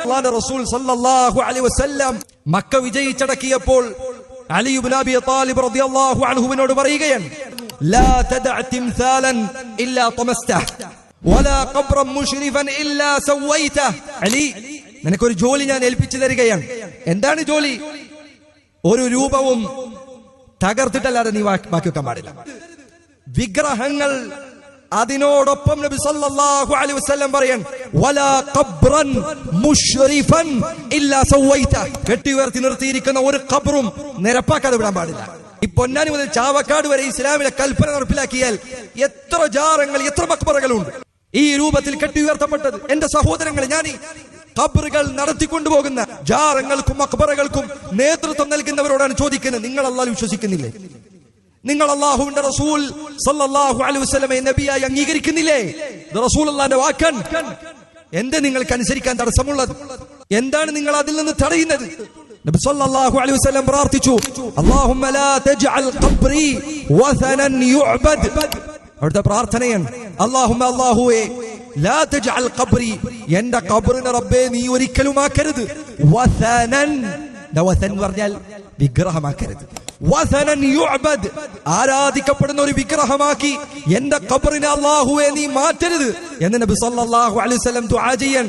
അല്ലാഹുവിന്റെ റസൂൽ സല്ലല്ലാഹു അലൈഹി വസല്ലം മക്ക വിജയിച്ചടക്കിയപ്പോൾ അലി ഇബ്നു അബി ത്വാലിബ് റളിയല്ലാഹു അൻഹുവിനോട് പറയുകയാണ്, ലാ തദഅ തിംസാലൻ ഇല്ലാ തമസ്തഹ് വലാ ഖബ്റൻ മുശ്രിഫൻ ഇല്ലാ സവൈതഹ്. അലി, നിനക്കൊരു ജോലി ഞാൻ ഏൽപ്പിച്ചു തരികയാണ്. എന്താണ് ജോലി? ഒരു രൂപവും തകർത്തിട്ടല്ലാതെ നീ ബാക്കി വെക്കാൻ പാടില്ല. വിഗ്രഹങ്ങൾ അതിനോടൊപ്പം നബി സല്ലല്ലാഹു അലൈഹി വസല്ലം പറയാൻ, വലാ ഖബ്റൻ മുശ്രിഫൻ ഇല്ലാ സവൈതഹ്. കെട്ടി ഉയർത്തി നിർത്തിയിരിക്കുന്ന ഒരു ഖബ്റും നിരപ്പാക്കാതെ വിടാൻ പാടില്ല. ഈ പൊന്നാനി മുതൽ ചാവക്കാട് വരെ ഇസ്ലാമിലെ കൽപ്പന നടപ്പിലാക്കിയാൽ എത്ര ജാറങ്ങൾ, എത്ര മക്ബറകളുണ്ട് ഈ രൂപത്തിൽ കെട്ടി ഉയർത്തപ്പെട്ടത്. എന്റെ സഹോദരങ്ങൾ, ഞാൻ ഈ ഖബറുകൾ നടത്തിക്കൊണ്ടുപോകുന്ന ജാറങ്ങൾക്കും മക്ബറകൾക്കും നേതൃത്വം നൽകുന്നവരോടാണ് ചോദിക്കുന്നത്, നിങ്ങൾ അല്ലാഹുവിൽ വിശ്വസിക്കുന്നില്ലേ? നിങ്ങൾ അല്ലാഹുവിന്റെ റസൂൽ സല്ലല്ലാഹു അലൈഹി വസല്ലമയെ നബിയായി അംഗീകരിക്കുന്നില്ലേ? ഇത് റസൂലുള്ളാഹിന്റെ വാക്കാണ്. എന്ത് നിങ്ങൾക്ക് അനുസരിക്കാൻ തടസ്സമുള്ളത്? എന്താണ് നിങ്ങൾ അതിൽ നിന്ന് തടയുന്നത്? നബി സല്ലല്ലാഹു അലൈഹി വസല്ലം പ്രാർത്ഥിച്ചു, അല്ലാഹുമ്മ ലാ തജ്അൽ ഖബ്രി വസനൻ യുഅബദ്. അവിടുത്തെ പ്രാർത്ഥനയാണ്, അല്ലാഹുമ്മ, അല്ലാഹുവേ, ലാ തജ്അൽ ഖബ്രി, എന്റെ ഖബറിനെ റബ്ബേ നീ ഒരിക്കലും ആക്കരുത്, വസനൻ, വസൻ എന്ന് പറഞ്ഞാൽ വിഗ്രഹമാക്കരുത്, വസനൻ യുഅബദ്, ആരാധിക്കപ്പെടുന്ന ഒരു വിഗ്രഹമാക്കി എന്റെ ഖബറിനെ അല്ലാഹുവേ നീ മാറ്റരുത് എന്ന് നബി സല്ലല്ലാഹു അലൈഹി വസല്ലം ദുആ ചെയ്യാൻ